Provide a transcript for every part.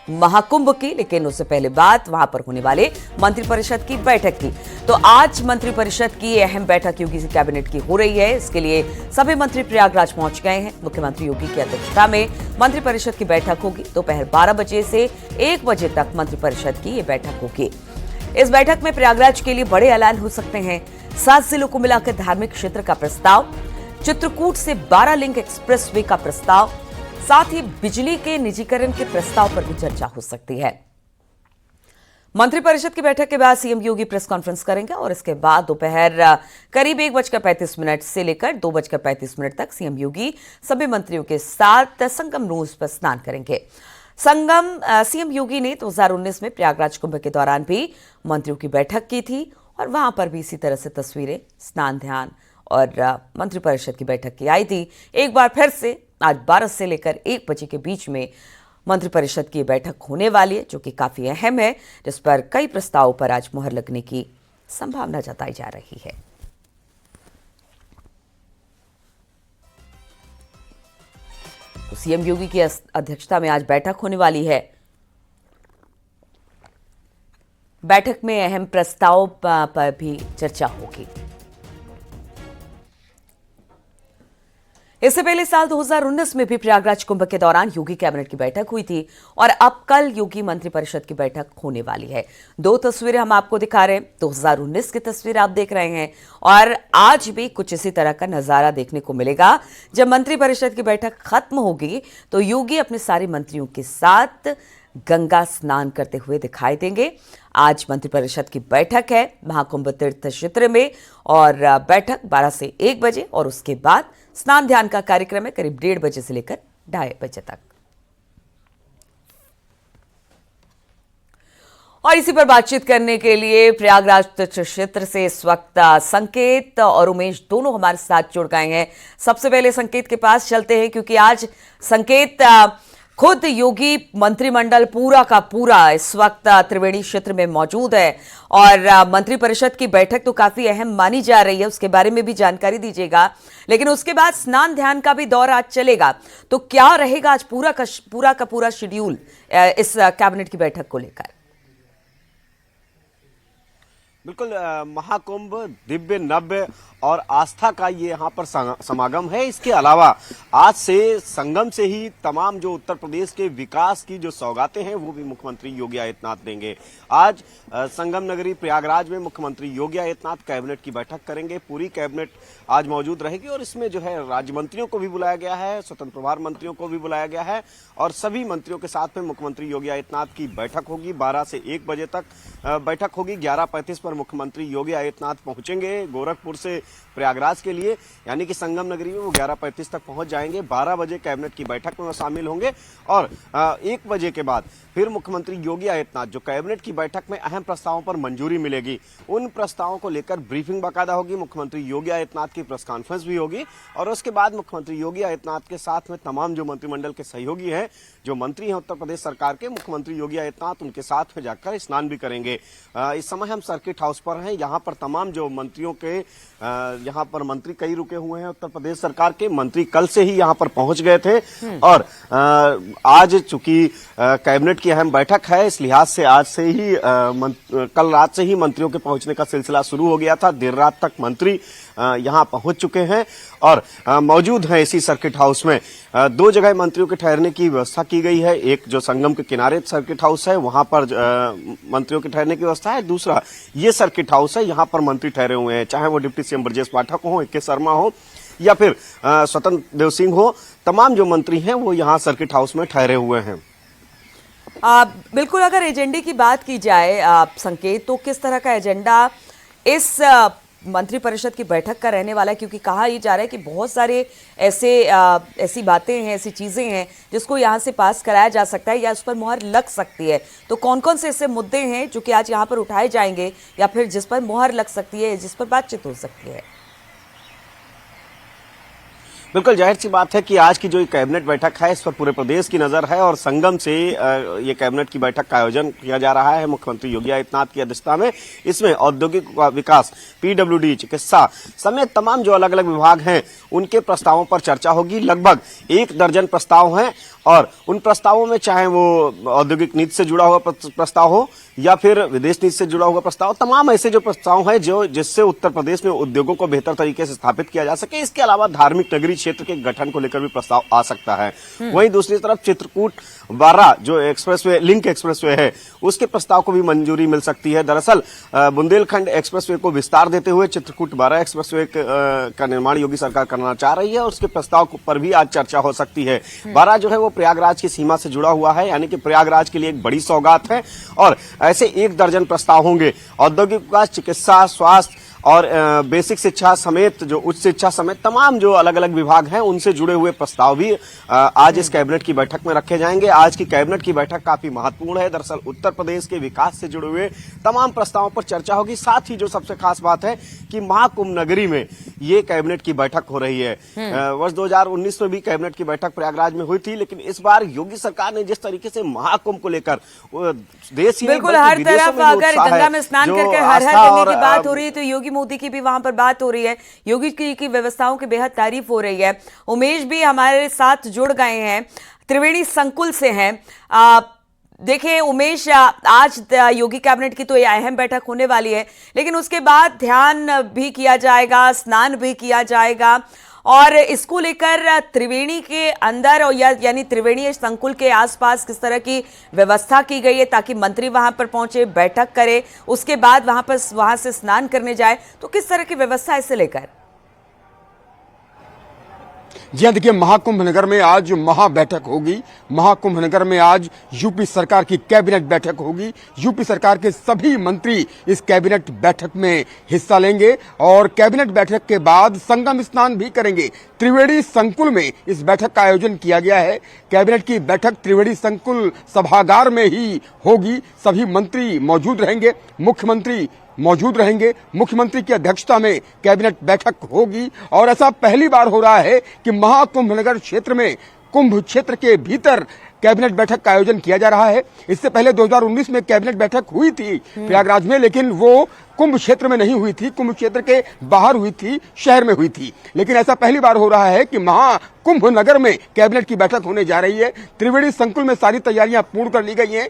महाकुंभ की, लेकिन उससे पहले बात वहां पर होने वाले मंत्रिपरिषद की बैठक की। तो आज मंत्रिपरिषद की अहम बैठक योगी कैबिनेट की हो रही है। इसके लिए सभी मंत्री प्रयागराज पहुंच गए हैं। मुख्यमंत्री योगी की अध्यक्षता में मंत्रिपरिषद की बैठक होगी। दोपहर 12 बजे से 1 बजे तक मंत्रिपरिषद की ये बैठक होगी। इस बैठक में प्रयागराज के लिए बड़े ऐलान हो सकते हैं। 7 जिलों को मिलाकर धार्मिक क्षेत्र का प्रस्ताव, चित्रकूट से 12 लिंक एक्सप्रेसवे का प्रस्ताव, साथ ही बिजली के निजीकरण के प्रस्ताव पर भी चर्चा हो सकती है। मंत्रिपरिषद की बैठक के बाद सीएम योगी प्रेस कॉन्फ्रेंस करेंगे और इसके बाद दोपहर करीब 1:35 से लेकर 2:35 तक सीएम योगी सभी मंत्रियों के साथ संगम नूज पर स्नान करेंगे। सीएम योगी ने 2019 में प्रयागराज कुंभ के दौरान भी मंत्रियों की बैठक की थी और वहां पर भी इसी तरह से तस्वीरें, स्नान, ध्यान और मंत्रिपरिषद की बैठक की आई थी। एक बार फिर से आज 12 से लेकर 1 बजे के बीच में मंत्रिपरिषद की बैठक होने वाली है, जो कि काफी अहम है, जिस पर कई प्रस्तावों पर आज मुहर लगने की संभावना जताई जा रही है। तो सीएम योगी की अध्यक्षता में आज बैठक होने वाली है। बैठक में अहम प्रस्ताव पर भी चर्चा होगी। इससे पहले साल 2019 में भी प्रयागराज कुंभ के दौरान योगी कैबिनेट की बैठक हुई थी और अब कल योगी मंत्रिपरिषद की बैठक होने वाली है। 2 तस्वीरें हम आपको दिखा रहे हैं। 2019 की तस्वीर आप देख रहे हैं और आज भी कुछ इसी तरह का नजारा देखने को मिलेगा। जब मंत्रिपरिषद की बैठक खत्म होगी तो योगी अपने सारे मंत्रियों के साथ गंगा स्नान करते हुए दिखाई देंगे। आज मंत्रिपरिषद की बैठक है महाकुंभ तीर्थ क्षेत्र में और बैठक 12 से 1 बजे और उसके बाद स्नान ध्यान का कार्यक्रम है करीब 1:30 बजे से लेकर 2:30 बजे तक। और इसी पर बातचीत करने के लिए प्रयागराज तीर्थ क्षेत्र से इस वक्त संकेत और उमेश दोनों हमारे साथ जुड़ गए हैं। सबसे पहले संकेत के पास चलते हैं क्योंकि आज संकेत खुद योगी मंत्रिमंडल पूरा का पूरा इस वक्त त्रिवेणी क्षेत्र में मौजूद है और मंत्रिपरिषद की बैठक तो काफी अहम मानी जा रही है, उसके बारे में भी जानकारी दीजिएगा। लेकिन उसके बाद स्नान ध्यान का भी दौर आज चलेगा, तो क्या रहेगा आज पूरा का पूरा शेड्यूल इस कैबिनेट की बैठक को लेकर? बिल्कुल, महाकुंभ दिव्य नव्य और आस्था का ये यहाँ पर समागम है। इसके अलावा आज से संगम से ही तमाम जो उत्तर प्रदेश के विकास की जो सौगातें हैं वो भी मुख्यमंत्री योगी आदित्यनाथ देंगे। आज संगम नगरी प्रयागराज में मुख्यमंत्री योगी आदित्यनाथ कैबिनेट की बैठक करेंगे। पूरी कैबिनेट आज मौजूद रहेगी और इसमें जो है राज्य मंत्रियों को भी बुलाया गया है, स्वतंत्र प्रभार मंत्रियों को भी बुलाया गया है और सभी मंत्रियों के साथ में मुख्यमंत्री योगी आदित्यनाथ की बैठक होगी। 12 से 1 बजे तक बैठक होगी। 11:35 पर मुख्यमंत्री योगी आदित्यनाथ पहुंचेंगे गोरखपुर से प्रयागराज के लिए, यानी कि संगम नगरी में वो 11:35 तक पहुंच जाएंगे। 12 बजे कैबिनेट की बैठक में वो शामिल होंगे और 1 बजे के बाद फिर मुख्यमंत्री योगी आदित्यनाथ जो कैबिनेट की बैठक में अहम प्रस्तावों पर मंजूरी मिलेगी, उन प्रस्तावों को लेकर ब्रीफिंग बाकायदा होगी। मुख्यमंत्री योगी आदित्यनाथ की प्रेस कॉन्फ्रेंस भी होगी और उसके बाद मुख्यमंत्री योगी आदित्यनाथ के साथ में तमाम जो मंत्रिमंडल के सहयोगी हैं, जो मंत्री हैं उत्तर प्रदेश सरकार के, मुख्यमंत्री योगी आदित्यनाथ उनके साथ में जाकर स्नान भी करेंगे। इस समय हम सर्किट हाउस पर हैं। यहाँ पर तमाम जो मंत्रियों के यहाँ पर मंत्री कई रुके हुए हैं उत्तर प्रदेश सरकार के मंत्री कल से ही यहाँ पर पहुंच गए थे और आज चूंकि कैबिनेट की अहम बैठक है, इस लिहाज से आज से ही कल रात से ही मंत्रियों के पहुंचने का सिलसिला शुरू हो गया था। देर रात तक मंत्री यहाँ पहुंच चुके हैं और मौजूद हैं इसी सर्किट हाउस में। 2 जगह मंत्रियों के ठहरने की व्यवस्था की गई है। एक जो संगम के किनारे सर्किट हाउस है, वहां पर मंत्रियों के ठहरने की व्यवस्था है। दूसरा ये सर्किट हाउस है, यहाँ पर मंत्री ठहरे हुए हैं, चाहे वो डिप्टी सीएम ब्रजेश पाठक हो, ए के शर्मा हो या फिर स्वतंत्र देव सिंह हो। तमाम जो मंत्री हैं वो यहाँ सर्किट हाउस में ठहरे हुए हैं। बिल्कुल, अगर एजेंडे की बात की जाए संकेत, तो किस तरह का एजेंडा इस मंत्रिपरिषद की बैठक का रहने वाला है? क्योंकि कहा यह जा रहा है कि बहुत सारे ऐसी बातें हैं, ऐसी चीजें हैं जिसको यहाँ से पास कराया जा सकता है या उस पर मुहर लग सकती है। तो कौन कौन से ऐसे मुद्दे हैं जो कि आज यहाँ पर उठाए जाएंगे या फिर जिस पर मुहर लग सकती है, जिस पर बातचीत हो सकती है? बिल्कुल जाहिर सी बात है कि आज की जो ये कैबिनेट बैठक है इस पर पूरे प्रदेश की नजर है और संगम से ये कैबिनेट की बैठक का आयोजन किया जा रहा है मुख्यमंत्री योगी आदित्यनाथ की अध्यक्षता में। इसमें औद्योगिक विकास, पीडब्ल्यूडी, चिकित्सा समेत तमाम जो अलग अलग विभाग हैं उनके प्रस्तावों पर चर्चा होगी। लगभग 1 दर्जन प्रस्ताव हैं और उन प्रस्तावों में चाहे वो औद्योगिक नीति से जुड़ा हुआ प्रस्ताव हो या फिर विदेश नीति से जुड़ा हुआ प्रस्ताव, तमाम ऐसे जो प्रस्ताव हैं जो जिससे उत्तर प्रदेश में उद्योगों को बेहतर तरीके से स्थापित किया जा सके। इसके अलावा धार्मिक नगरी क्षेत्र के गठन को लेकर भी प्रस्ताव आ सकता है। वहीं दूसरी तरफ चित्रकूट बारा जो एक्सप्रेसवे, लिंक एक्सप्रेसवे है, उसके प्रस्ताव को भी मंजूरी मिल सकती है। दरअसल बुंदेलखंड एक्सप्रेसवे को विस्तार देते हुए चित्रकूट बारा एक्सप्रेसवे का निर्माण योगी सरकार करना चाह रही है और उसके प्रस्ताव पर भी आज चर्चा हो सकती है। बारा जो है वो प्रयागराज की सीमा से जुड़ा हुआ है, यानी कि प्रयागराज के लिए एक बड़ी सौगात है और ऐसे 1 दर्जन प्रस्ताव होंगे। औद्योगिक विकास, चिकित्सा, स्वास्थ्य और बेसिक शिक्षा समेत जो उच्च शिक्षा समेत तमाम जो अलग अलग विभाग हैं उनसे जुड़े हुए प्रस्ताव भी आज इस कैबिनेट की बैठक में रखे जाएंगे। आज की कैबिनेट की बैठक काफी महत्वपूर्ण है। दरअसल उत्तर प्रदेश के विकास से जुड़े हुए तमाम प्रस्तावों पर चर्चा होगी। साथ ही जो सबसे खास बात है कि महाकुंभ नगरी में ये कैबिनेट की बैठक हो रही है। वर्ष 2019 में भी कैबिनेट की बैठक प्रयागराज में हुई थी, लेकिन इस बार योगी सरकार ने जिस तरीके से महाकुंभ को लेकर देश ही बिल्कुल हर तरफ अगर गंगा में स्नान करके हर हर करने की बात हो रही है तो योगी मोदी की भी वहां पर बात हो रही है। योगी की व्यवस्थाओं की बेहद तारीफ हो रही है। उमेश भी हमारे साथ जुड़ गए हैं, त्रिवेणी संकुल से हैं। देखिए उमेश, आज योगी कैबिनेट की तो ये अहम बैठक होने वाली है, लेकिन उसके बाद ध्यान भी किया जाएगा, स्नान भी किया जाएगा और इसको लेकर त्रिवेणी के अंदर और यानी त्रिवेणी संकुल के आसपास किस तरह की व्यवस्था की गई है ताकि मंत्री वहां पर पहुंचे, बैठक करे, उसके बाद वहां से स्नान करने जाए, तो किस तरह की व्यवस्था इसे लेकर? जी हाँ, देखिए महाकुंभ नगर में आज महा बैठक होगी। महाकुंभ नगर में आज यूपी सरकार की कैबिनेट बैठक होगी। यूपी सरकार के सभी मंत्री इस कैबिनेट बैठक में हिस्सा लेंगे और कैबिनेट बैठक के बाद संगम स्नान भी करेंगे। त्रिवेणी संकुल में इस बैठक का आयोजन किया गया है। कैबिनेट की बैठक त्रिवेणी संकुल सभागार में ही होगी। सभी मंत्री मौजूद रहेंगे, मुख्यमंत्री मौजूद रहेंगे। मुख्यमंत्री की अध्यक्षता में कैबिनेट बैठक होगी और ऐसा पहली बार हो रहा है कि महाकुंभ नगर क्षेत्र में, कुंभ क्षेत्र के भीतर कैबिनेट बैठक का आयोजन किया जा रहा है। इससे पहले 2019 में कैबिनेट बैठक हुई थी प्रयागराज में, लेकिन वो कुंभ क्षेत्र में नहीं हुई थी, कुंभ क्षेत्र के बाहर हुई थी, शहर में हुई थी। लेकिन ऐसा पहली बार हो रहा है कि महाकुंभ नगर में कैबिनेट की बैठक होने जा रही है। त्रिवेणी संकुल में सारी तैयारियां पूर्ण कर ली गई हैं।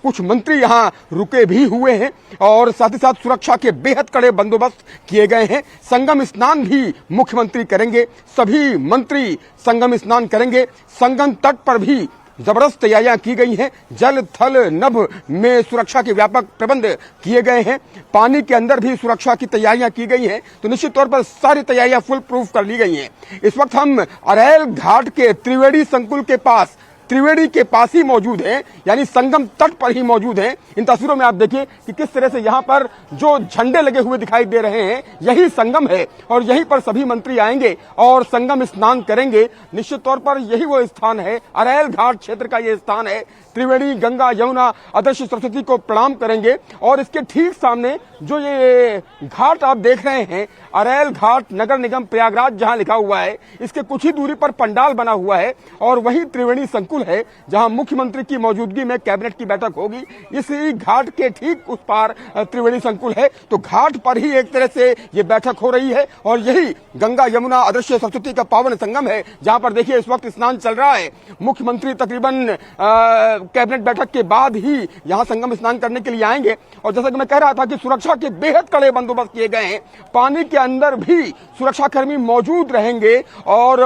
कुछ मंत्री यहां रुके भी हुए हैं और साथ ही साथ सुरक्षा के बेहद कड़े बंदोबस्त किए गए हैं। संगम स्नान भी मुख्यमंत्री करेंगे, सभी मंत्री संगम स्नान करेंगे। संगम तट पर भी जबरदस्त तैयारियां की गई हैं। जल, थल, नभ में सुरक्षा के व्यापक प्रबंध किए गए हैं। पानी के अंदर भी सुरक्षा की तैयारियां की गई हैं। तो निश्चित तौर पर सारी तैयारियां फुल प्रूफ कर ली गई हैं। इस वक्त हम अरैल घाट के त्रिवेणी संकुल के पास, त्रिवेणी के पास ही मौजूद हैं, यानी संगम तट पर ही मौजूद हैं। इन तस्वीरों में आप देखिए कि किस तरह से यहाँ पर जो झंडे लगे हुए दिखाई दे रहे हैं, यही संगम है और यहीं पर सभी मंत्री आएंगे और संगम स्नान करेंगे। निश्चित तौर पर यही वो स्थान है, अरैल घाट क्षेत्र का ये स्थान है। त्रिवेणी, गंगा, यमुना, अदृश्य सरस्वती को प्रणाम करेंगे और इसके ठीक सामने जो ये घाट आप देख रहे हैं, अरैल घाट नगर निगम प्रयागराज जहां लिखा हुआ है, इसके कुछ ही दूरी पर पंडाल बना हुआ है और वही त्रिवेणी संकुल है जहां मुख्यमंत्री की मौजूदगी में कैबिनेट की बैठक होगी। इसी घाट के ठीक उस पार त्रिवेणी संकुल है, तो घाट पर ही एक तरह से ये बैठक हो रही है और यही गंगा, यमुना, अदृश्य सरस्वती का पावन संगम है जहां पर देखिए इस वक्त स्नान चल रहा है। मुख्यमंत्री तकरीबन कैबिनेट बैठक के बाद ही यहां संगम स्नान करने के लिए आएंगे और जैसा कि मैं कह रहा था कि सुरक्षा के बेहद कड़े बंदोबस्त किए गए हैं। पानी के अंदर भी सुरक्षाकर्मी मौजूद रहेंगे और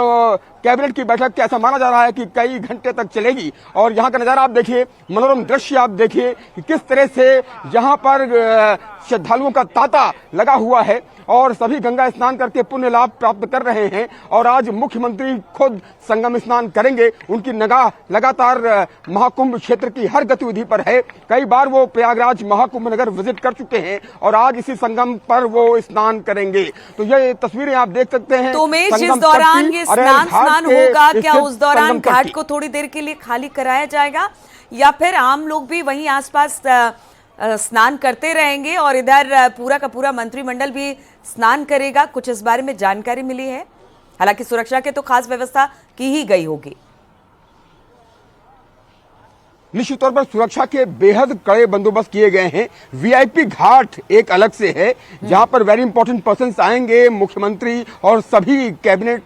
कैबिनेट की बैठक ऐसा माना जा रहा है कि कई घंटे तक चलेगी। और यहाँ का नजारा आप देखिए, मनोरम दृश्य आप देखिए कि किस तरह से यहाँ पर श्रद्धालुओं का तांता लगा हुआ है और सभी गंगा स्नान करके पुण्य लाभ प्राप्त कर रहे हैं। और आज मुख्यमंत्री खुद संगम स्नान करेंगे। उनकी निगाह लगातार महाकुंभ क्षेत्र की हर गतिविधि पर है। कई बार वो प्रयागराज महाकुंभ नगर विजिट कर चुके हैं और आज इसी संगम पर वो स्नान करेंगे। तो ये तस्वीरें आप देख सकते हैं। तो उमेश, जिस दौरान ये स्नान होगा, क्या उस दौरान घाट को थोड़ी देर के लिए खाली कराया जाएगा या फिर आम लोग भी वहीं आसपास स्नान करते रहेंगे और इधर पूरा का पूरा मंत्रिमंडल भी स्नान करेगा? कुछ इस बारे में जानकारी मिली है? हालांकि सुरक्षा के तो खास व्यवस्था की ही गई होगी। निश्चित तौर पर सुरक्षा के बेहद कड़े बंदोबस्त किए गए हैं। वीआईपी घाट एक अलग से है, जहां पर वेरी इंपॉर्टेंट पर्संस आएंगे, मुख्यमंत्री और सभी कैबिनेट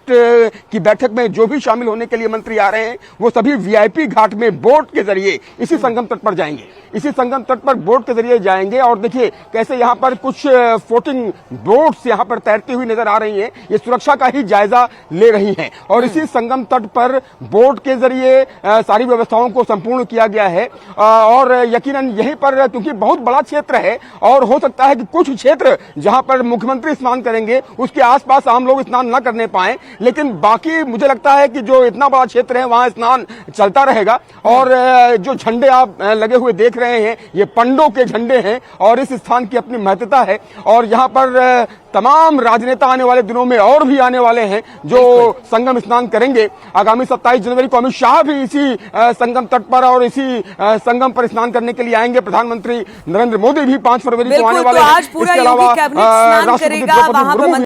की बैठक में जो भी शामिल होने के लिए मंत्री आ रहे हैं, वो सभी वीआईपी घाट में बोट के जरिए इसी संगम तट पर जाएंगे। इसी संगम तट पर बोट के जरिए जाएंगे और देखिए कैसे यहाँ पर कुछ फ्लोटिंग बोट्स यहाँ पर तैरती हुई नजर आ रही हैं। ये सुरक्षा का ही जायजा ले रही हैं और इसी संगम तट पर बोट के जरिए सारी व्यवस्थाओं को संपूर्ण किया गया है। और यकीनन यहीं पर, क्योंकि बहुत बड़ा क्षेत्र है और हो सकता है कि कुछ क्षेत्र जहां पर मुख्यमंत्री स्नान करेंगे उसके आसपास आम लोग स्नान न करने पाए, लेकिन बाकी मुझे लगता है कि जो इतना बड़ा क्षेत्र है वहां स्नान चलता रहेगा। और जो झंडे आप लगे हुए देख रहे हैं, ये पंडों के झंडे हैं और इस स्थान की अपनी महत्ता है। और यहाँ पर तमाम राजनेता आने वाले दिनों में और भी आने वाले हैं जो संगम स्नान करेंगे। आगामी 27 जनवरी को अमित शाह भी इसी संगम तट पर और इसी संगम पर स्नान करने के लिए आएंगे। प्रधानमंत्री नरेंद्र मोदी भी 5 फरवरी को आने वाले हैं। आज पूरा योगी कैबिनेट स्नान करेगा, वहां पर